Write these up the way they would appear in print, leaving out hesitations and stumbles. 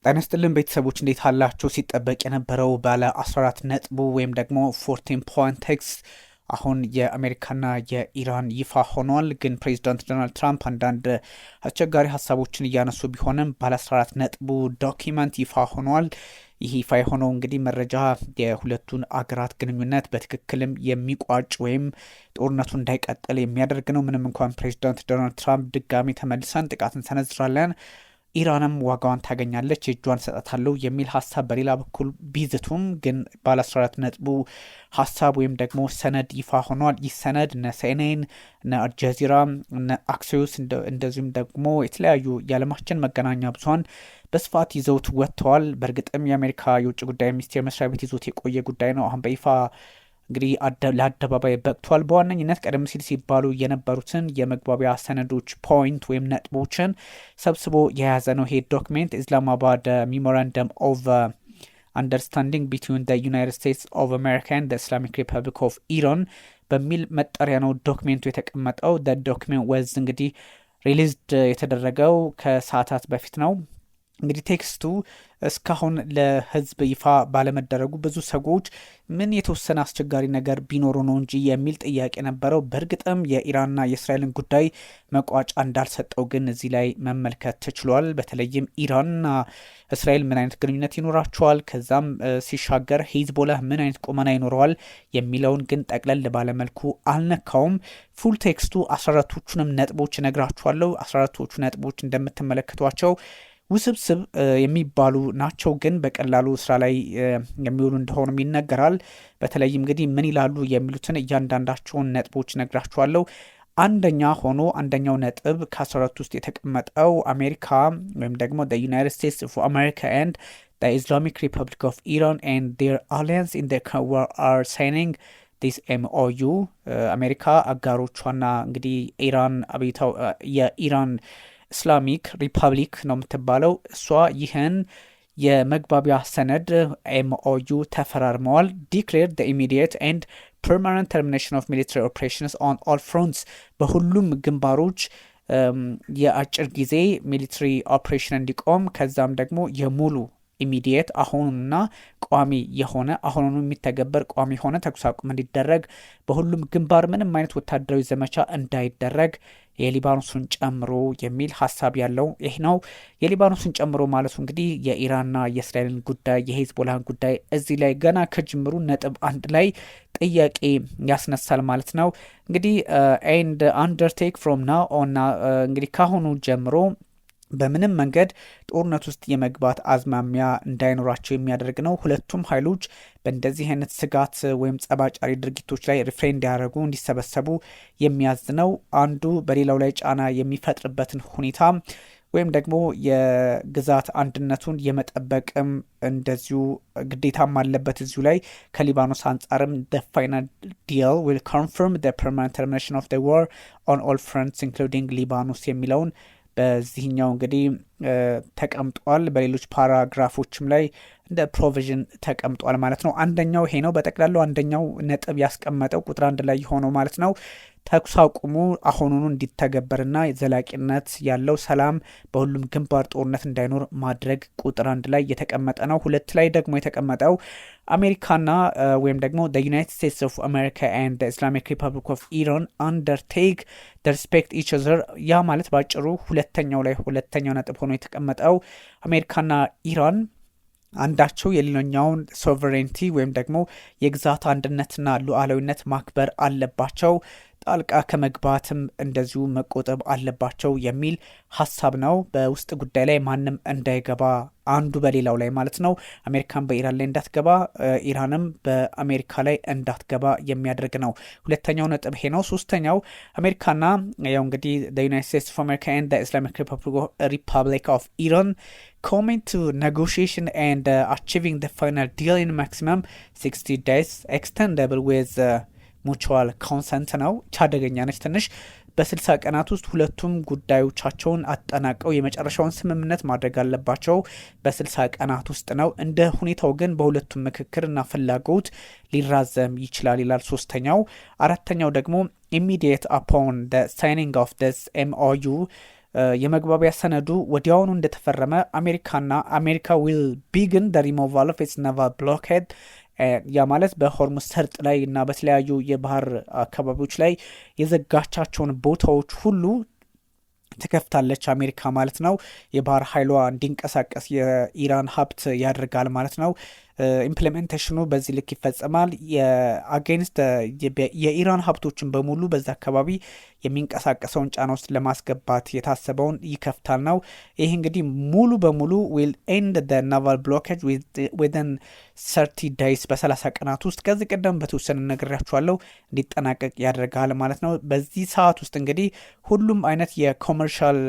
ጤና ይስጥልን ቤተሰቦች እንዴት አላችሁ? ሲጠበቅ የነበረው ባለ 14 ነጥቡ ወይም ደግሞ 14 ፖይንት ቴክስት አሁን የአሜሪካና የኢራን ይፋ ሆኗል። ግን ፕሬዚዳንት ዶናልድ ትራምፕ አንዳንድ አስቸጋሪ ሀሳቦችን እያነሱ ቢሆንም ባለ 14 ነጥቡ ዶኪመንት ይፋ ሆኗል። ይህ ይፋ የሆነው እንግዲህ መረጃ የሁለቱን አገራት ግንኙነት በትክክልም የሚቋጭ ወይም ጦርነቱ እንዳይቀጥል የሚያደርግ ነው። ምንም እንኳን ፕሬዚዳንት ዶናልድ ትራምፕ ድጋሚ ተመልሰን ጥቃት እንሰነዝራለን፣ ኢራንም ዋጋዋን ታገኛለች፣ እጇን ሰጣታለሁ የሚል ሀሳብ በሌላ በኩል ቢዝቱም ግን ባለ 14 ነጥቡ ሀሳብ ወይም ደግሞ ሰነድ ይፋ ሆኗል። ይህ ሰነድ እነ ሲኤንኤን፣ እነ አልጀዚራ፣ እነ አክሲዮስ እንደዚሁም ደግሞ የተለያዩ የዓለማችን መገናኛ ብዙኃን በስፋት ይዘውት ወጥተዋል። በእርግጥም የአሜሪካ የውጭ ጉዳይ ሚኒስቴር መስሪያ ቤት ይዞት የቆየ ጉዳይ ነው። አሁን በይፋ እንግዲህ ለአደባባይ በቅቷል። በዋነኝነት ቀደም ሲል ሲባሉ የነበሩትን የመግባቢያ ሰነዶች ፖይንት ወይም ነጥቦችን ሰብስቦ የያዘ ነው። ይሄ ዶክሜንት ኢስላማባድ ሜሞራንደም ኦፍ አንደርስታንዲንግ ቢትዊን ዩናይትድ ስቴትስ ኦፍ አሜሪካ ኤንድ ኢስላሚክ ሪፐብሊክ ኦፍ ኢራን በሚል መጠሪያ ነው ዶክሜንቱ የተቀመጠው። ዶክሜንት ወዝ እንግዲህ ሪሊዝድ የተደረገው ከሰዓታት በፊት ነው። እንግዲህ ቴክስቱ እስካሁን ለሕዝብ ይፋ ባለመደረጉ ብዙ ሰዎች ምን የተወሰነ አስቸጋሪ ነገር ቢኖሩ ነው እንጂ የሚል ጥያቄ ነበረው። በእርግጥም የኢራንና የእስራኤልን ጉዳይ መቋጫ እንዳልሰጠው ግን እዚህ ላይ መመልከት ተችሏል። በተለይም ኢራንና እስራኤል ምን አይነት ግንኙነት ይኖራቸዋል፣ ከዛም ሲሻገር ሂዝቦላህ ምን አይነት ቁመና ይኖረዋል የሚለውን ግን ጠቅለል ባለመልኩ አልነካውም። ፉል ቴክስቱ 14ቱንም ነጥቦች እነግራችኋለሁ። 14ቶቹ ነጥቦች እንደምትመለከቷቸው ውስብስብ የሚባሉ ናቸው፣ ግን በቀላሉ ስራ ላይ የሚውሉ እንደሆኑም ይነገራል። በተለይም እንግዲህ ምን ይላሉ የሚሉትን እያንዳንዳቸውን ነጥቦች ነግራችኋለሁ። አንደኛው ነጥብ ከ14 ውስጥ የተቀመጠው አሜሪካ ወይም ደግሞ ዩናይትድ ስቴትስ ኦፍ አሜሪካ ኤንድ ኢስላሚክ ሪፐብሊክ ኦፍ ኢራን ኤንድ ዴር አሊያንስ ኢን ዋር አር ሳይኒንግ ዲስ ኤምኦዩ አሜሪካ አጋሮቿና እንግዲህ ኢራን የኢራን ኢስላሚክ ሪፐብሊክ ነው የምትባለው እሷ ይህን የመግባቢያ ሰነድ ኤምኦዩ ተፈራርመዋል። ዲክሌር ኢሚዲየት ኤንድ ፐርማነንት ተርሚኔሽን ኦፍ ሚሊታሪ ኦፕሬሽንስ ኦን ኦል ፍሮንትስ በሁሉም ግንባሮች የአጭር ጊዜ ሚሊታሪ ኦፕሬሽን እንዲቆም ከዛም ደግሞ የሙሉ ኢሚዲየት አሁኑና ቋሚ የሆነ አሁኑኑ የሚተገበር ቋሚ የሆነ ተኩስ አቁም እንዲደረግ በሁሉም ግንባር ምንም አይነት ወታደራዊ ዘመቻ እንዳይደረግ የሊባኖስን ጨምሮ የሚል ሀሳብ ያለው ይህ ነው። የሊባኖስን ጨምሮ ማለቱ እንግዲህ የኢራንና የእስራኤልን ጉዳይ የሂዝቦላህን ጉዳይ እዚህ ላይ ገና ከጅምሩ ነጥብ 1 ላይ ጥያቄ ያስነሳል ማለት ነው። እንግዲህ ኤንድ አንደርቴክ ፍሮም ናው ኦን እንግዲህ ካሁኑ ጀምሮ በምንም መንገድ ጦርነት ውስጥ የመግባት አዝማሚያ እንዳይኖራቸው የሚያደርግ ነው። ሁለቱም ኃይሎች በእንደዚህ አይነት ስጋት ወይም ጸባጫሪ ድርጊቶች ላይ ሪፍሬን እንዲያደርጉ እንዲሰበሰቡ የሚያዝ ነው። አንዱ በሌላው ላይ ጫና የሚፈጥርበትን ሁኔታ ወይም ደግሞ የግዛት አንድነቱን የመጠበቅም እንደዚሁ ግዴታም አለበት። እዚሁ ላይ ከሊባኖስ አንጻርም the final deal will confirm the permanent termination of the war on all fronts including ሊባኖስ የሚለውን በዚህኛው እንግዲህ ተቀምጧል። በሌሎች ፓራግራፎችም ላይ እንደ ፕሮቪዥን ተቀምጧል ማለት ነው። አንደኛው ይሄ ነው። በጠቅላላው አንደኛው ነጥብ ያስቀመጠው ቁጥር 1 ላይ የሆነው ማለት ነው ተኩስ አቁሙ አሁኑኑ እንዲተገበርና ዘላቂነት ያለው ሰላም በሁሉም ግንባር ጦርነት እንዳይኖር ማድረግ ቁጥር 1 ላይ የተቀመጠ ነው። 2 ላይ ደግሞ የተቀመጠው አሜሪካና ወይም ደግሞ ዩናይትድ ስቴትስ ኦፍ አሜሪካ ኤንድ ኢስላሚክ ሪፐብሊክ ኦፍ ኢራን አንደርቴክ ሪስፔክት ኢች አዘር ያ ማለት ባጭሩ ሁለተኛው ነጥብ ሆኖ የተቀመጠው አሜሪካና ኢራን አንዳቸው የሌላኛውን ሶቨሬንቲ ወይም ደግሞ የግዛት አንድነትና ሉዓላዊነት ማክበር አለባቸው፣ ጣልቃ ከመግባትም እንደዚሁ መቆጠብ አለባቸው የሚል ሀሳብ ነው። በውስጥ ጉዳይ ላይ ማንም እንዳይገባ አንዱ በሌላው ላይ ማለት ነው። አሜሪካን በኢራን ላይ እንዳትገባ፣ ኢራንም በአሜሪካ ላይ እንዳትገባ የሚያደርግ ነው። ሁለተኛው ነጥብ ይሄ ነው። ሶስተኛው አሜሪካና ያው እንግዲህ ዩናይትድ ስቴትስ ኦፍ አሜሪካ ኤንድ ኢስላሚክ ሪፐብሊክ ኦፍ ኢራን commit to negotiation and achieving the final deal in maximum 60 days extendable with mutual consent ነው። ቻደገኛ ነች ትንሽ። በ60 ቀናት ውስጥ ሁለቱም ጉዳዮቻቸውን አጠናቀው የመጨረሻውን ስምምነት ማድረግ አለባቸው። በ60 ቀናት ውስጥ ነው። እንደ ሁኔታው ግን በሁለቱም ምክክርና ፍላጎት ሊራዘም ይችላል ይላል ሶስተኛው። አራተኛው ደግሞ immediate upon the signing of this MOU የመግባቢያ ሰነዱ ወዲያውኑ እንደተፈረመ አሜሪካ ዊል ቢግን ደ ሪሞቫል ኦፍ ኢትስ ናቫል ብሎክሄድ ያ ማለት በሆርሙዝ ሰርጥ ላይ እና በተለያዩ የባህር አካባቢዎች ላይ የዘጋቻቸውን ቦታዎች ሁሉ ትከፍታለች አሜሪካ ማለት ነው። የባህር ኃይሏ እንዲንቀሳቀስ የኢራን ሀብት ያደርጋል ማለት ነው። ኢምፕሊሜንቴሽኑ በዚህ ልክ ይፈጸማል። የአጌንስት የኢራን ሀብቶችን በሙሉ በዛ አካባቢ የሚንቀሳቀሰውን ጫና ውስጥ ለማስገባት የታሰበውን ይከፍታል ነው። ይህ እንግዲህ ሙሉ በሙሉ ዊል ኤንድ ደ ናቫል ብሎኬጅ ዊዝን 30 ዳይስ በ30 ቀናት ውስጥ ከዚህ ቀደም በተወሰነ ነግሬያችኋለሁ እንዲጠናቀቅ ያደርጋል ማለት ነው። በዚህ ሰዓት ውስጥ እንግዲህ ሁሉም አይነት የኮመርሻል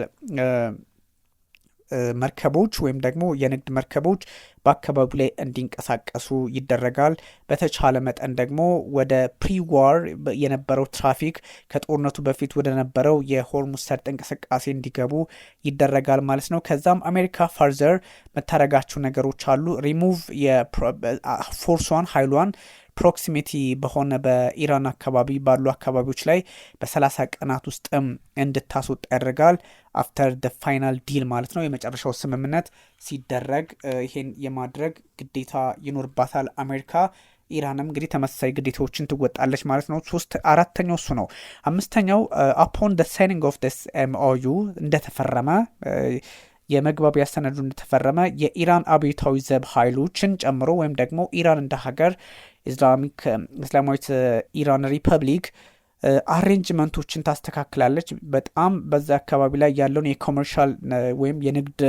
መርከቦች ወይም ደግሞ የንግድ መርከቦች በአካባቢው ላይ እንዲንቀሳቀሱ ይደረጋል። በተቻለ መጠን ደግሞ ወደ ፕሪዋር የነበረው ትራፊክ ከጦርነቱ በፊት ወደ ነበረው የሆርሙዝ ሰርጥ እንቅስቃሴ እንዲገቡ ይደረጋል ማለት ነው። ከዛም አሜሪካ ፈርዘር መታረጋቸው ነገሮች አሉ። ሪሙቭ የፎርሷን ኃይሏን ፕሮክሲሚቲ በሆነ በኢራን አካባቢ ባሉ አካባቢዎች ላይ በ30 ቀናት ውስጥም እንድታስወጣ ያደርጋል። አፍተር ደ ፋይናል ዲል ማለት ነው። የመጨረሻው ስምምነት ሲደረግ ይሄን የማድረግ ግዴታ ይኖርባታል አሜሪካ። ኢራንም እንግዲህ ተመሳሳይ ግዴታዎችን ትወጣለች ማለት ነው። አራተኛው እሱ ነው። አምስተኛው አፖን ደ ሳይኒንግ ኦፍ ዲስ ኤምኦዩ እንደተፈረመ የመግባቢያ ሰነዱ እንደተፈረመ የኢራን አብዮታዊ ዘብ ኃይሎችን ጨምሮ ወይም ደግሞ ኢራን እንደ ሀገር እስላማዊት ኢራን ሪፐብሊክ አሬንጅመንቶችን ታስተካክላለች። በጣም በዛ አካባቢ ላይ ያለውን የኮመርሻል ወይም የንግድ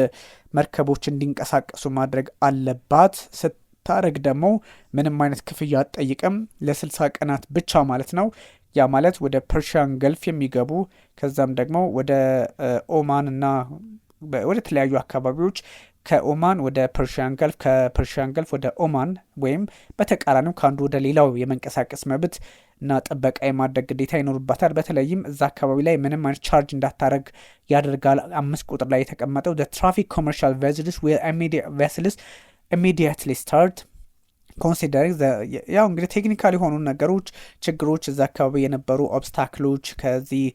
መርከቦች እንዲንቀሳቀሱ ማድረግ አለባት። ስታደርግ ደግሞ ምንም አይነት ክፍያ አትጠይቅም ለ60 ቀናት ብቻ ማለት ነው። ያ ማለት ወደ ፐርሺያን ገልፍ የሚገቡ ከዛም ደግሞ ወደ ኦማን እና ወደ ተለያዩ አካባቢዎች ከኦማን ወደ ፐርሺያን ገልፍ ከፐርሺያን ገልፍ ወደ ኦማን ወይም በተቃራኒው ከአንዱ ወደ ሌላው የመንቀሳቀስ መብት እና ጥበቃ የማድረግ ግዴታ ይኖርባታል። በተለይም እዛ አካባቢ ላይ ምንም አይነት ቻርጅ እንዳታረግ ያደርጋል። 5 ቁጥር ላይ የተቀመጠው ትራፊክ ኮመርሻል ቬስልስ ኢሚዲየትሊ ስታርት ኮንሲደሪንግ ያው እንግዲህ ቴክኒካል የሆኑ ነገሮች ችግሮች እዛ አካባቢ የነበሩ ኦብስታክሎች ከዚህ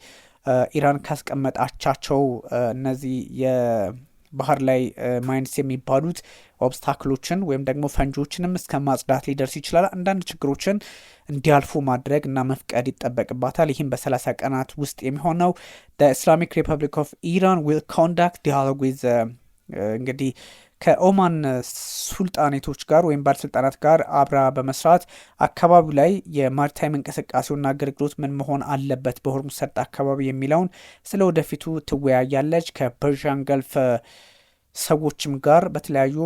ኢራን ካስቀመጣቻቸው እነዚህ የባህር ላይ ማይንስ የሚባሉት ኦብስታክሎችን ወይም ደግሞ ፈንጆችንም እስከ ማጽዳት ሊደርስ ይችላል። አንዳንድ ችግሮችን እንዲያልፉ ማድረግ እና መፍቀድ ይጠበቅባታል። ይህም በ30 ቀናት ውስጥ የሚሆነው ኢስላሚክ ሪፐብሊክ ኦፍ ኢራን ዊል ኮንዳክት ዲያሎግ ዊዝ እንግዲህ ከኦማን ሱልጣኔቶች ጋር ወይም ባለስልጣናት ጋር አብራ በመስራት አካባቢው ላይ የማሪታይም እንቅስቃሴውና አገልግሎት ምን መሆን አለበት በሆርሙዝ ሰርጥ አካባቢ የሚለውን ስለ ወደፊቱ ትወያያለች። ከፐርሺያን ገልፍ ሰዎችም ጋር በተለያዩ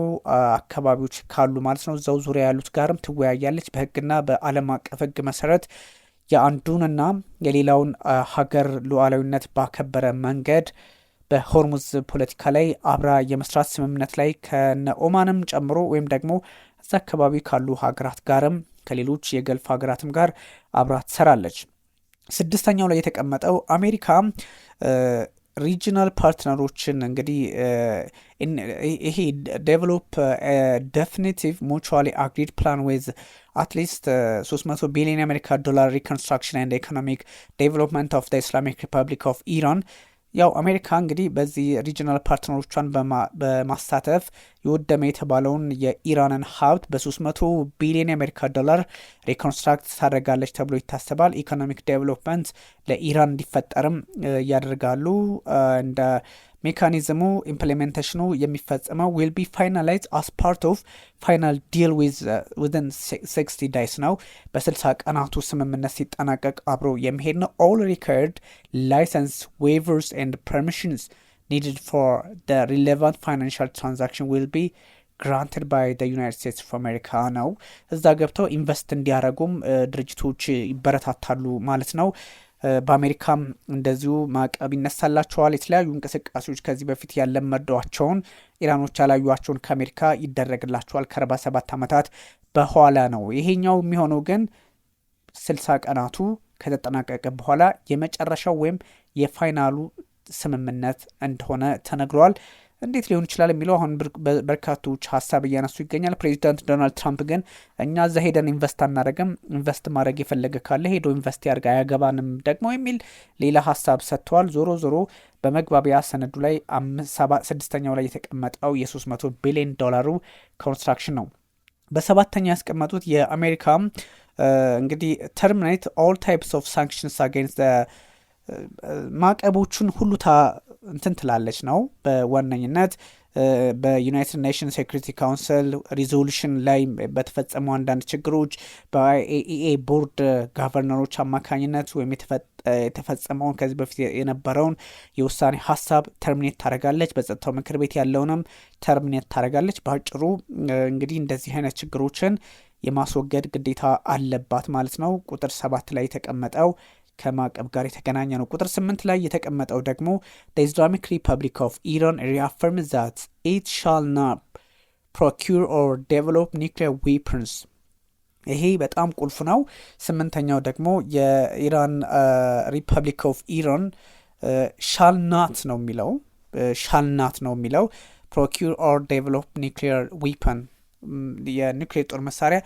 አካባቢዎች ካሉ ማለት ነው እዛው ዙሪያ ያሉት ጋርም ትወያያለች። በህግና በዓለም አቀፍ ህግ መሰረት የአንዱንና የሌላውን ሀገር ሉዓላዊነት ባከበረ መንገድ በሆርሙዝ ፖለቲካ ላይ አብራ የመስራት ስምምነት ላይ ከነ ኦማንም ጨምሮ ወይም ደግሞ እዛ አካባቢ ካሉ ሀገራት ጋርም ከሌሎች የገልፍ ሀገራትም ጋር አብራ ትሰራለች። 6ኛው ላይ የተቀመጠው አሜሪካ ሪጂናል ፓርትነሮችን እንግዲህ ይሄ ዴቨሎፕ ዴፊኒቲቭ ሙቹዋሊ አግሪድ ፕላን ዌዝ አትሊስት 300 ቢሊዮን የአሜሪካ ዶላር ሪኮንስትራክሽን ኤንድ ኢኮኖሚክ ዴቨሎፕመንት ኦፍ ኢስላሚክ ሪፐብሊክ ኦፍ ኢራን ያው አሜሪካ እንግዲህ በዚህ ሪጂናል ፓርትነሮቿን በማሳተፍ የወደመ የተባለውን የኢራንን ሀብት በ300 ቢሊዮን የአሜሪካ ዶላር ሪኮንስትራክት ታደርጋለች ተብሎ ይታሰባል። ኢኮኖሚክ ዴቨሎፕመንት ለኢራን እንዲፈጠርም ያደርጋሉ። እንደ ሜካኒዝሙ ኢምፕሊሜንቴሽኑ የሚፈጸመው ዊል ቢ ፋይናላይዝ አስ ፓርት ኦፍ ፋይናል ዲል ዊዝን 60 ዳይስ ነው። በ60 ቀናቱ ስምምነት ሲጠናቀቅ አብሮ የሚሄድ ነው። ኦል ሪኳየርድ ላይሰንስ ዌቨርስ ኤንድ ፐርሚሽንስ ኒድድ ፎር ደ ሪሌቫንት ፋይናንሻል ትራንዛክሽን ዊል ቢ ግራንትድ ባይ ደ ዩናይትድ ስቴትስ ኦፍ አሜሪካ ነው። እዛ ገብተው ኢንቨስት እንዲያደርጉም ድርጅቶች ይበረታታሉ ማለት ነው። በአሜሪካም እንደዚሁ ማዕቀብ ይነሳላቸዋል። የተለያዩ እንቅስቃሴዎች ከዚህ በፊት ያለመዷቸውን ኢራኖች ያላዩቸውን ከአሜሪካ ይደረግላቸዋል ከ47 ዓመታት በኋላ ነው። ይሄኛው የሚሆነው ግን 60 ቀናቱ ከተጠናቀቀ በኋላ የመጨረሻው ወይም የፋይናሉ ስምምነት እንደሆነ ተነግሯል። እንዴት ሊሆን ይችላል የሚለው አሁን በርካቶች ሀሳብ እያነሱ ይገኛል። ፕሬዚዳንት ዶናልድ ትራምፕ ግን እኛ እዛ ሄደን ኢንቨስት አናደርግም፣ ኢንቨስት ማድረግ የፈለገ ካለ ሄዶ ኢንቨስት ያርጋ፣ አያገባንም ደግሞ የሚል ሌላ ሀሳብ ሰጥተዋል። ዞሮ ዞሮ በመግባቢያ ሰነዱ ላይ 6ኛው ላይ የተቀመጠው የ$300 ቢሊዮን ኮንስትራክሽን ነው። በሰባተኛ ያስቀመጡት የአሜሪካ እንግዲህ ተርሚኔት ኦል ታይፕስ ኦፍ ሳንክሽንስ አጌንስት ማዕቀቦቹን ሁሉ እንትን ትላለች ነው። በዋነኝነት በዩናይትድ ኔሽንስ ሴኩሪቲ ካውንስል ሪዞሉሽን ላይ በተፈጸሙ አንዳንድ ችግሮች በአይኤኢኤ ቦርድ ጋቨርነሮች አማካኝነት ወይም የተፈጸመውን ከዚህ በፊት የነበረውን የውሳኔ ሀሳብ ተርሚኔት ታደርጋለች። በጸጥታው ምክር ቤት ያለውንም ተርሚኔት ታደርጋለች። በአጭሩ እንግዲህ እንደዚህ አይነት ችግሮችን የማስወገድ ግዴታ አለባት ማለት ነው። ቁጥር 7 ላይ የተቀመጠው ከማዕቀብ ጋር የተገናኘ ነው። ቁጥር 8 ላይ የተቀመጠው ደግሞ the Islamic Republic of Iran reaffirms that it shall not procure or develop nuclear weapons። ይሄ በጣም ቁልፍ ነው። 8ኛው ደግሞ የኢራን ሪፐብሊክ ኦፍ ኢራን shall not ነው የሚለው procure or develop nuclear weapon የኒውክሌር ጦር መሳሪያ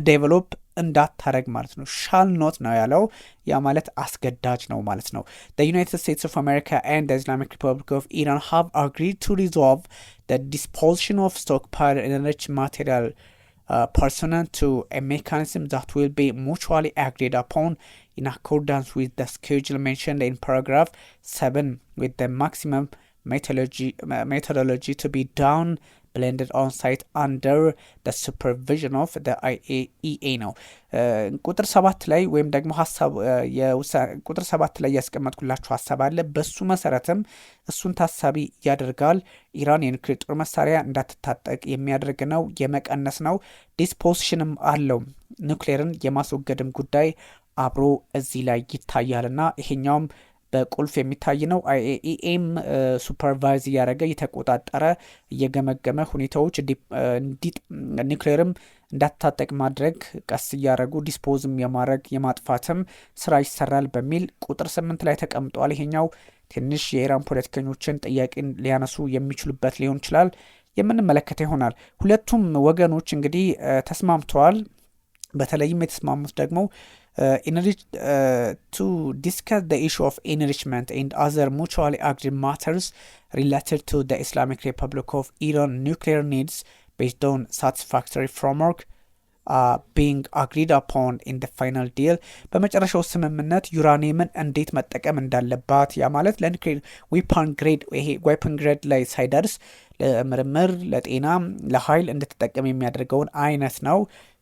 ዴቨሎፕ እንዳታረግ ማለት ነው። ሻል ኖት ነው ያለው። ያ ማለት አስገዳጅ ነው ማለት ነው። the United States of America and the Islamic Republic of Iran have agreed to resolve the disposition of stockpile enriched material pursuant to a mechanism that will be mutually agreed upon in accordance with the schedule mentioned in paragraph 7 with the maximum methodology to be done blended on site under the supervision of the IAEA ነው። ቁጥር 7 ላይ ወይም ደግሞ ቁጥር 7 ላይ ያስቀመጥኩላችሁ ሀሳብ አለ። በሱ መሰረትም እሱን ታሳቢ ያደርጋል። ኢራን የኒውክሌር ጦር መሳሪያ እንዳትታጠቅ የሚያደርግ ነው፣ የመቀነስ ነው። ዲስፖዚሽንም አለው። ኒውክሌርን የማስወገድም ጉዳይ አብሮ እዚህ ላይ ይታያልና ይሄኛውም በቁልፍ የሚታይ ነው። አይኤኢኤም ሱፐርቫይዝ እያደረገ እየተቆጣጠረ እየገመገመ ሁኔታዎች ኒውክሌርም እንዳትታጠቅ ማድረግ ቀስ እያደረጉ ዲስፖዝም የማድረግ የማጥፋትም ስራ ይሰራል በሚል ቁጥር 8 ላይ ተቀምጧል። ይሄኛው ትንሽ የኢራን ፖለቲከኞችን ጥያቄን ሊያነሱ የሚችሉበት ሊሆን ይችላል፣ የምንመለከተ ይሆናል። ሁለቱም ወገኖች እንግዲህ ተስማምተዋል። በተለይም የተስማሙት ደግሞ to discuss the issue of enrichment and other mutually agreed matters related to the Islamic Republic of Iran nuclear needs based on satisfactory framework being agreed upon in the final deal። በመጨረሻው ስምምነት ዩራኒየምን እንዴት መጠቀም እንዳለባት ያ ማለት ለኒውክሌር ዌፐን ግሬድ ላይ ሳይደርስ ለምርምር፣ ለጤና፣ ለኃይል እንድትጠቀም የሚያደርገውን አይነት ነው።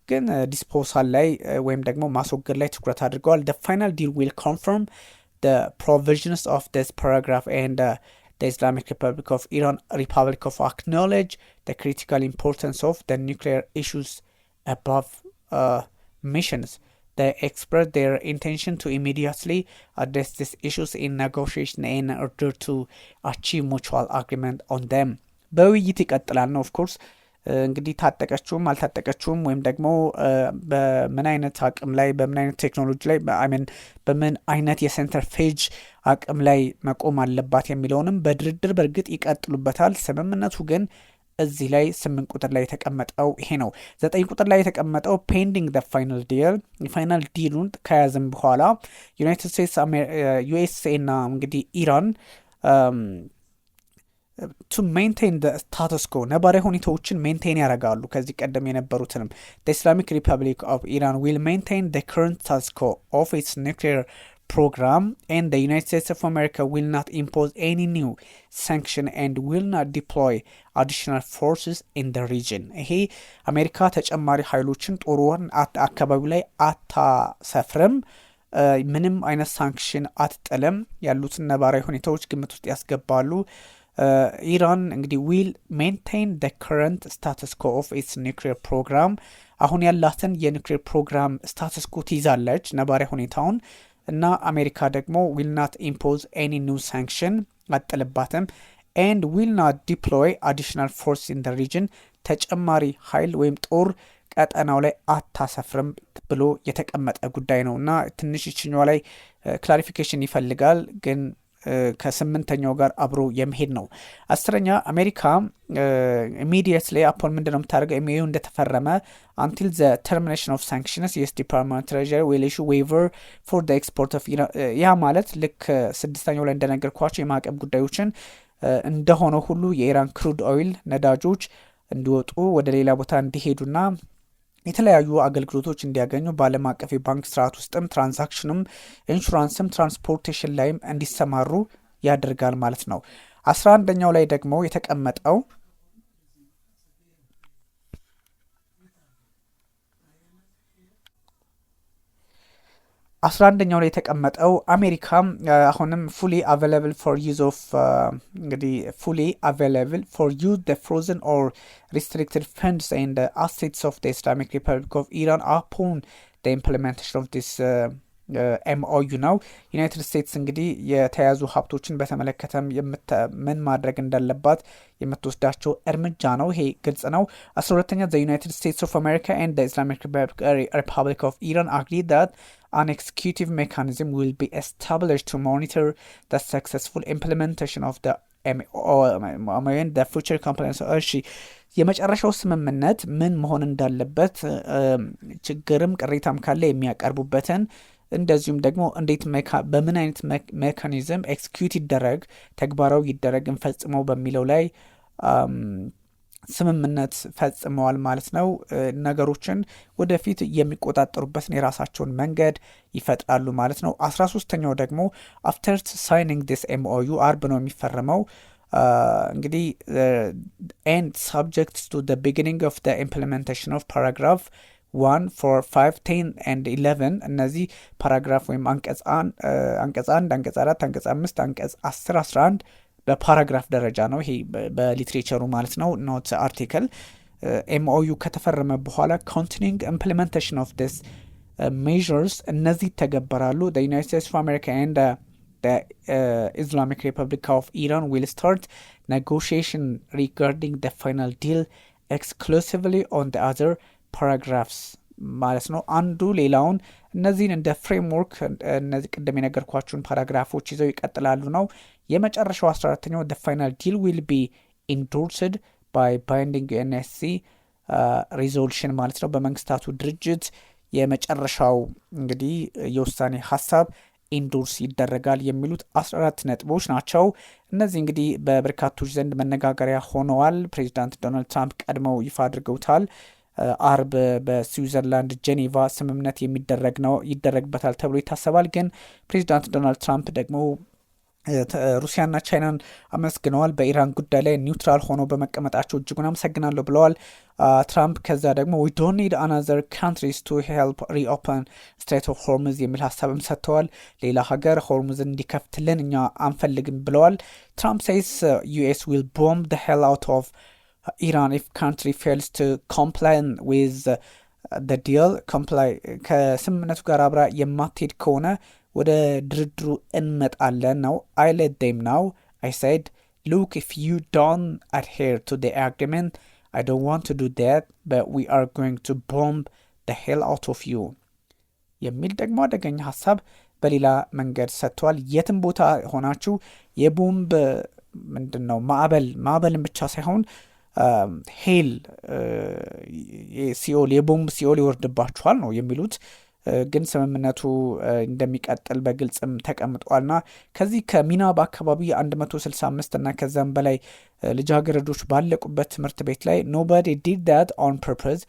ግን ዲስፖሳል ላይ ወይም ደግሞ ማስወገድ ላይ ትኩረት አድርገዋል። the final deal will confirm the provisions of this paragraph and the Islamic Republic of Iran acknowledge the critical importance of the nuclear issues above mentioned. They express their intention to immediately address these issues in negotiation in order to achieve mutual agreement on them. በውይይት ይቀጥላል ነው of course እንግዲህ ታጠቀችውም አልታጠቀችውም ወይም ደግሞ በምን አይነት አቅም ላይ በምን አይነት ቴክኖሎጂ ላይ በምን አይነት የሴንተር ፌጅ አቅም ላይ መቆም አለባት የሚለውንም በድርድር በእርግጥ ይቀጥሉበታል። ስምምነቱ ግን እዚህ ላይ 8 ቁጥር ላይ የተቀመጠው ይሄ ነው። 9 ቁጥር ላይ የተቀመጠው ፔንዲንግ the final deal የፋይናል ዲሉን ከያዝም በኋላ ዩናይትድ ስቴትስ ዩኤስኤ እና እንግዲህ ኢራን to maintain the status quo ነባራዊ ሁኔታዎችን ሜንቴን ያደርጋሉ። ከዚህ ቀደም የነበሩትንም the Islamic Republic of Iran will maintain the current status quo of its nuclear program and the United States of America will not impose any new sanction and will not deploy additional forces in the region። ይሄ አሜሪካ ተጨማሪ ኃይሎችን ጦሩን አካባቢው ላይ አታሰፍርም፣ ምንም አይነት ሳንክሽን አትጥልም፣ ያሉትን ነባራዊ ሁኔታዎች ግምት ውስጥ ያስገባሉ። ኢራን እንግዲህ ዊል ሜንቴን the current status quo of its nuclear program አሁን ያላትን የኒውክሌር ፕሮግራም ስታተስ ኮ ትይዛለች ነባራዊ ሁኔታውን እና አሜሪካ ደግሞ will not impose any new sanction አጥልባትም and will not deploy additional force in the region ተጨማሪ ኃይል ወይም ጦር ቀጠናው ላይ አታሰፍርም ብሎ የተቀመጠ ጉዳይ ነውና ትንሽ ይችኛው ላይ ክላሪፊኬሽን ይፈልጋል። ግን ከስምንተኛው ጋር አብሮ የሚሄድ ነው። አስረኛ አሜሪካ ኢሚዲየትሊ አፖን ምንድነው የምታደርገው? ኤምኤዩ እንደተፈረመ አንቲል ዘ ተርሚኔሽን ኦፍ ሳንክሽንስ የስ ዲፓርትመንት ትሬዠሪ ዊል ኢሹ ዌይቨር ፎር ዘ ኤክስፖርት ኦፍ ኢራን። ያ ማለት ልክ ስድስተኛው ላይ እንደነገርኳቸው የማዕቀብ ጉዳዮችን እንደሆነ ሁሉ የኢራን ክሩድ ኦይል ነዳጆች እንዲወጡ ወደ ሌላ ቦታ እንዲሄዱና የተለያዩ አገልግሎቶች እንዲያገኙ በዓለም አቀፍ የባንክ ስርዓት ውስጥም ትራንዛክሽንም ኢንሹራንስም ትራንስፖርቴሽን ላይም እንዲሰማሩ ያደርጋል ማለት ነው። 11ኛው ላይ ደግሞ የተቀመጠው 11ኛው ላይ የተቀመጠው አሜሪካ አሁንም ፉሊ አቬይላብል ፎር ዩዝ ኦፍ እንግዲህ ፉሊ አቬይላብል ፎር ዩዝ ዘ ፍሮዘን ኦር ሪስትሪክትድ ፈንድስ ኤንድ አሴትስ ኦፍ ዘ ኢስላሚክ ሪፐብሊክ ኦፍ ኢራን አፖን ዘ ኢምፕሊሜንቴሽን ኦፍ ዲስ ኤምኦዩ ነው። ዩናይትድ ስቴትስ እንግዲህ የተያዙ ሀብቶችን በተመለከተም ምን ማድረግ እንዳለባት የምትወስዳቸው እርምጃ ነው። ይሄ ግልጽ ነው። 12ኛ ዘ ዩናይትድ ስቴትስ ኦፍ አሜሪካ ኤንድ ዘ ኢስላሚክ ሪፐብሊክ ኦፍ ኢራን አግሪ ዳት an executive mechanism will be established to monitor the successful implementation of the MOU and the future compliance. እሺ የመጨረሻው ስምምነት ምን መሆን እንዳለበት ችግርም ቅሬታም ካለ የሚያቀርቡበትን እንደዚሁም ደግሞ እንዴት በምን አይነት ሜካኒዝም ኤክስኪዩት ይደረግ ተግባራዊ ይደረግ እንፈጽመው በሚለው ላይ ስምምነት ፈጽመዋል ማለት ነው። ነገሮችን ወደፊት የሚቆጣጠሩበትን የራሳቸውን መንገድ ይፈጥራሉ ማለት ነው። 13ኛው ደግሞ አፍተር ሳይኒንግ ዲስ ኤምኦዩ አርብ ነው የሚፈረመው። እንግዲህ ኤንድ ሳብጀክት ቱ ዘ ቢጊኒንግ ኦፍ ዘ ኢምፕሊሜንቴሽን ኦፍ ፓራግራፍ 1 4 5 10 and 11 እነዚህ ፓራግራፍ ወይም አንቀጽ 1 አንቀጽ 4 አንቀጽ 5 አንቀጽ 10 11 በፓራግራፍ ደረጃ ነው። ይሄ በሊትሬቸሩ ማለት ነው። ኖት አርቲክል ኤምኦዩ ከተፈረመ በኋላ ኮንቲኒንግ ኢምፕሊሜንቴሽን ኦፍ ዲስ ሜዥርስ እነዚህ ተገበራሉ። the United States of America and the Islamic Republic of Iran will start negotiation regarding the final deal exclusively on the other paragraphs ማለት ነው። አንዱ ሌላውን እነዚህን እንደ ፍሬምወርክ እነዚህ ቅድም የነገርኳችሁን ፓራግራፎች ይዘው ይቀጥላሉ ነው። የመጨረሻው 14ኛው the final deal will be endorsed by binding UNSC resolution ማለት ነው። በመንግስታቱ ድርጅት የመጨረሻው እንግዲህ የውሳኔ ሀሳብ ኢንዶርስ ይደረጋል የሚሉት 14 ነጥቦች ናቸው። እነዚህ እንግዲህ በበርካቶች ዘንድ መነጋገሪያ ሆነዋል። ፕሬዚዳንት ዶናልድ ትራምፕ ቀድመው ይፋ አድርገውታል። አርብ በስዊዘርላንድ ጄኔቫ ስምምነት ይደረግበታል ተብሎ ይታሰባል። ግን ፕሬዚዳንት ዶናልድ ትራምፕ ደግሞ ሩሲያና ቻይናን አመስግነዋል። በኢራን ጉዳይ ላይ ኒውትራል ሆነው በመቀመጣቸው እጅጉን አመሰግናለሁ ብለዋል ትራምፕ። ከዛ ደግሞ we don't need another countries to help reopen Strait of Hormuz የሚል ሀሳብም ሰጥተዋል። ሌላ ሀገር ሆርሙዝን እንዲከፍትልን እኛ አንፈልግም ብለዋል። ትራምፕ says US will bomb the hell out of Iran if country fails to comply with the deal ከስምምነቱ ጋር አብራ የማትሄድ ከሆነ ወደ ድርድሩ እንመጣለን ነው። I let them know. I said, look, if you don't adhere to the agreement, I don't want to do that, but we are going to bomb the hell out of you የሚል ደግሞ አደገኛ ሀሳብ በሌላ መንገድ ሰጥቷል። የትም ቦታ ሆናችሁ የቦምብ ምንድን ነው ማዕበልን ብቻ ሳይሆን ሄል ሲኦል የቦምብ ሲኦል ይወርድባችኋል ነው የሚሉት። ግን ስምምነቱ እንደሚቀጥል በግልጽም ተቀምጧልና ከዚህ ከሚናብ አካባቢ 165 እና ከዛም በላይ ልጃገረዶች ባለቁበት ትምህርት ቤት ላይ nobody did that on purpose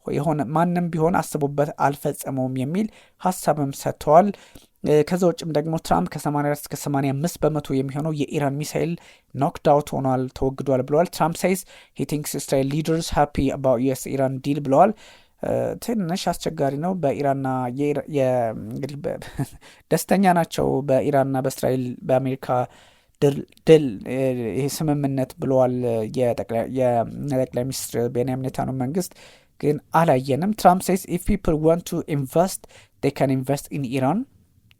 የሆነ ማንም ቢሆን አስቦበት አልፈጸመውም የሚል ሀሳብም ሰጥተዋል። ከዛ ውጭም ደግሞ ትራምፕ ከ84 እስከ 85 በመቶ የሚሆነው የኢራን ሚሳይል ኖክድ አውት ሆኗል፣ ተወግዷል ብለዋል። ትራምፕ says he thinks Israel leaders happy about US Iran deal ብለዋል። ትንሽ አስቸጋሪ ነው። በኢራንና እንግዲህ ደስተኛ ናቸው በኢራንና በእስራኤል በአሜሪካ ድል ይህ ስምምነት ብለዋል የጠቅላይ ሚኒስትር ቤንያሚን ኔታንያሁ መንግስት። ግን አላየንም። ትራምፕ says if people want to invest they can invest in Iran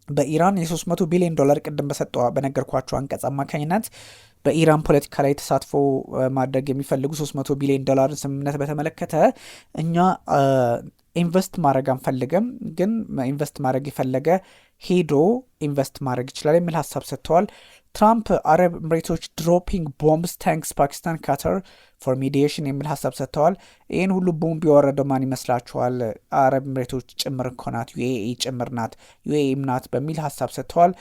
በኢራን $300 ቢሊዮን ቅድም በነገርኳቸው አንቀጽ አማካኝነት በኢራን ፖለቲካ ላይ ተሳትፎ ማድረግ የሚፈልጉ $300 ቢሊዮን ስምምነት በተመለከተ እኛ ኢንቨስት ማድረግ አንፈልግም፣ ግን ኢንቨስት ማድረግ የፈለገ ሄዶ ኢንቨስት ማድረግ ይችላል የሚል ሀሳብ ሰጥተዋል። ትራምፕ አረብ ኤምሬቶች ድሮፒንግ ቦምብስ ታንክስ ፓኪስታን ካተር ፎር ሚዲዬሽን የሚል ሀሳብ ሰጥተዋል። ይህን ሁሉ ቦምብ የወረደው ማን ይመስላችኋል? አረብ ኤምሬቶች ጭምር እኮ ናት፣ ዩኤኢ ጭምር ናት፣ ዩኤኢም ናት በሚል ሀሳብ ሰጥተዋል።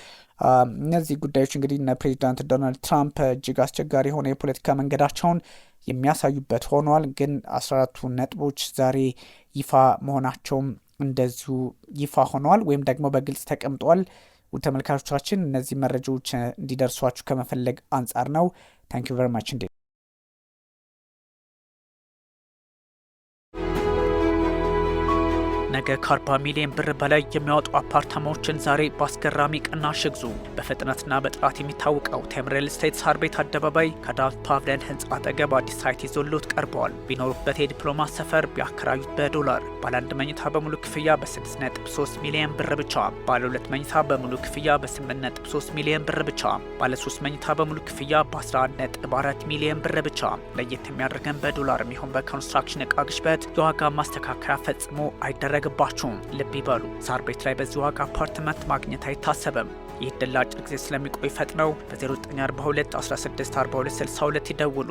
እነዚህ ጉዳዮች እንግዲህ እነ ፕሬዚዳንት ዶናልድ ትራምፕ እጅግ አስቸጋሪ የሆነ የፖለቲካ መንገዳቸውን የሚያሳዩበት ሆኗል። ግን 14ቱ ነጥቦች ዛሬ ይፋ መሆናቸውም እንደዚሁ ይፋ ሆነዋል ወይም ደግሞ በግልጽ ተቀምጧል። ውድ ተመልካቾቻችን እነዚህ መረጃዎች እንዲደርሷችሁ ከመፈለግ አንጻር ነው። ታንክ ዩ ቨሪ ማች። ነገ ከ40 ሚሊዮን ብር በላይ የሚያወጡ አፓርታማዎችን ዛሬ በአስገራሚ ቅናሽ ይግዙ። በፍጥነትና በጥራት የሚታወቀው ቴም ሪል ስቴት ሳር ቤት አደባባይ ከዳንስ ፓቭሊየን ህንፃ አጠገብ አዲስ ሳይት ይዞልዎት ቀርበዋል። ቢኖሩበት የዲፕሎማት ሰፈር ቢያከራዩት በዶላር ባለ 1 መኝታ በሙሉ ክፍያ በ6.3 ሚሊዮን ብር ብቻ፣ ባለ 2 መኝታ በሙሉ ክፍያ በ8.3 ሚሊዮን ብር ብቻ፣ ባለ 3 መኝታ በሙሉ ክፍያ በ11.4 ሚሊዮን ብር ብቻ። ለየት የሚያደርገን በዶላር የሚሆን በኮንስትራክሽን እቃ ግሽበት የዋጋ ማስተካከያ ፈጽሞ አይደረግም ባችሁም ልብ ይበሉ። ሳር ቤት ላይ በዚህ ዋጋ አፓርትመንት ማግኘት አይታሰብም። ይህ ድል አጭር ጊዜ ስለሚቆይ ፈጥነው በ0942 164262 ይደውሉ።